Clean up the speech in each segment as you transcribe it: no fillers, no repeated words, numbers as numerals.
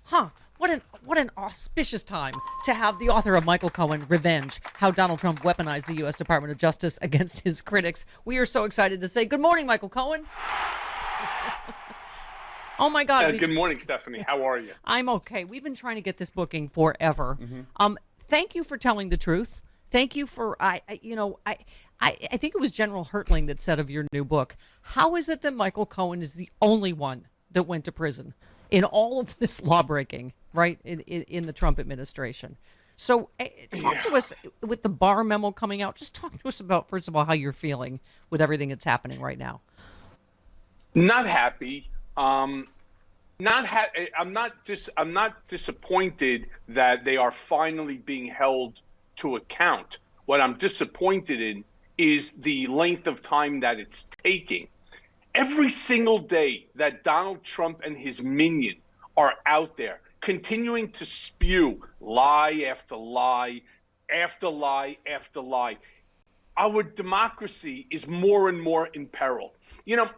What an auspicious time to have the author of Michael Cohen, Revenge, How Donald Trump Weaponized the U.S. Department of Justice Against His Critics. We are so excited to say good morning, Michael Cohen. Oh, my God. Good morning, Stephanie. How are you? I'm okay. We've been trying to get this booking forever. Thank you for telling the truth. Thank you for, I think it was General Hertling that said of your new book, how is it that Michael Cohen is the only one that went to prison in all of this lawbreaking, right, in the Trump administration? So talk to us, with the Barr memo coming out, just talk to us about, first of all, how you're feeling with everything that's happening right now. Not happy. I'm not disappointed that they are finally being held to account. What I'm disappointed in is the length of time that it's taking. Every single day that Donald Trump and his minion are out there continuing to spew lie after lie after lie after lie, our democracy is more and more in peril. You know,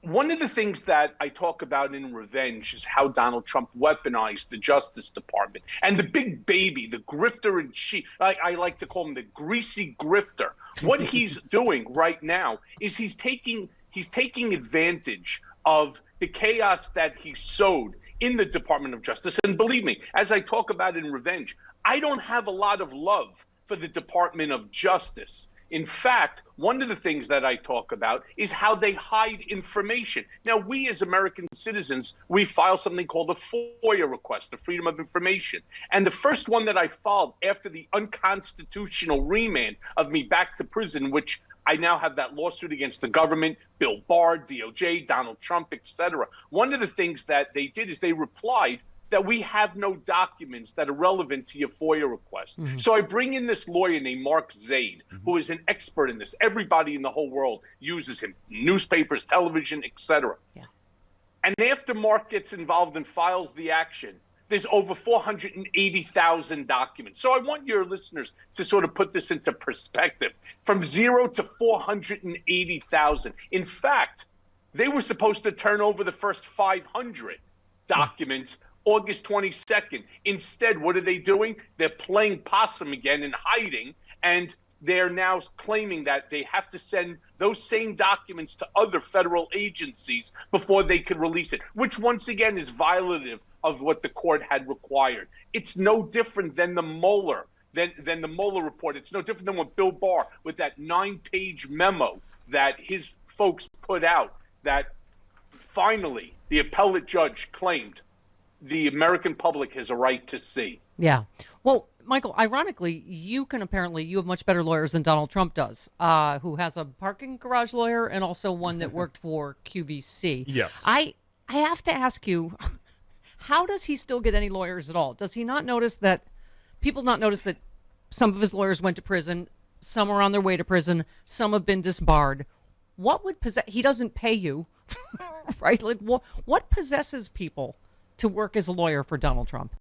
one of the things that I talk about in Revenge is how Donald Trump weaponized the Justice Department and the big baby, the grifter in chief. I like to call him the greasy grifter. What he's doing right now is he's taking advantage of the chaos that he sowed in the Department of Justice. And believe me, as I talk about in Revenge, I don't have a lot of love for the Department of Justice. In fact, one of the things that I talk about is how they hide information. Now, we as American citizens, we file something called a FOIA request, the Freedom of Information. And the first one that I filed after the unconstitutional remand of me back to prison, which I now have that lawsuit against the government, Bill Barr, DOJ, Donald Trump, etc. One of the things that they did is they replied that we have no documents that are relevant to your FOIA request. So I bring in this lawyer named Mark Zaid, who is an expert in this. Everybody in the whole world uses him, newspapers, television, etc. Yeah. And after Mark gets involved and files the action, there's over 480,000 documents. So I want your listeners to sort of put this into perspective. From 0 to 480,000. In fact, they were supposed to turn over the first 500 documents August 22nd. Instead, what are they doing? They're playing possum again and hiding, and they're now claiming that they have to send those same documents to other federal agencies before they could release it, which once again is violative of what the court had required. It's no different than the Mueller, than the Mueller report. It's no different than what Bill Barr, with that 9-page memo that his folks put out, that finally the appellate judge claimed the American public has a right to see. Yeah. Well, Michael, ironically, you have much better lawyers than Donald Trump does, who has a parking garage lawyer and also one that worked for QVC. Yes. I have to ask you, how does he still get any lawyers at all? Does he not notice that people not notice that some of his lawyers went to prison, some are on their way to prison, some have been disbarred? What would he doesn't pay you, right? Like what possesses people to work as a lawyer for Donald Trump?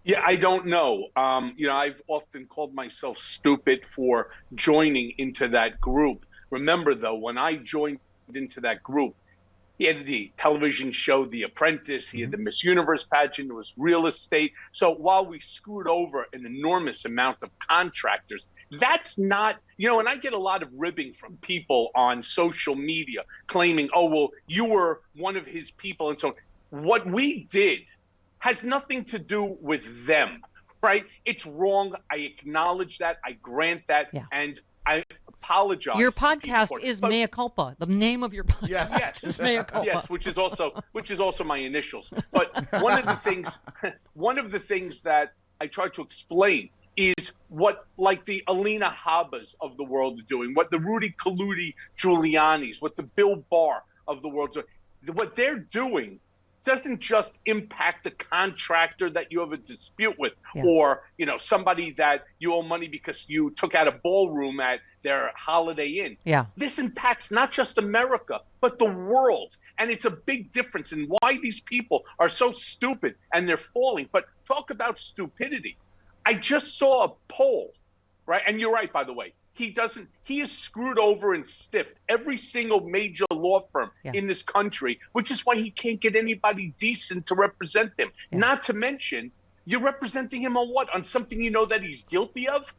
Yeah, I don't know. I've often called myself stupid for joining into that group. Remember, though, when I joined into that group, he had the television show The Apprentice, he had the Miss Universe pageant, it was real estate. So while we screwed over an enormous amount of contractors, that's not, and I get a lot of ribbing from people on social media claiming, oh, well, you were one of his people and so on. What we did has nothing to do with them, right? It's wrong. I acknowledge that. I grant that. Yeah. And I apologize. Your podcast is Mea Culpa. The name of your podcast is Mea Culpa. Yes, which is also my initials. But one of the things that I try to explain is what, like, the Alina Habbas of the world are doing, what the Rudy Giuliani's, what the Bill Barr of the world are doing. What they're doing doesn't just impact the contractor that you have a dispute with, yes, or somebody that you owe money because you took out a ballroom at their Holiday Inn. Yeah. This impacts not just America, but the world. And it's a big difference in why these people are so stupid and they're falling. But talk about stupidity. I just saw a poll, right? And you're right, by the way. he doesn't. He is screwed over and stiffed every single major law firm in this country, which is why he can't get anybody decent to represent him. Not to mention, you're representing him on what? On something you know that he's guilty of?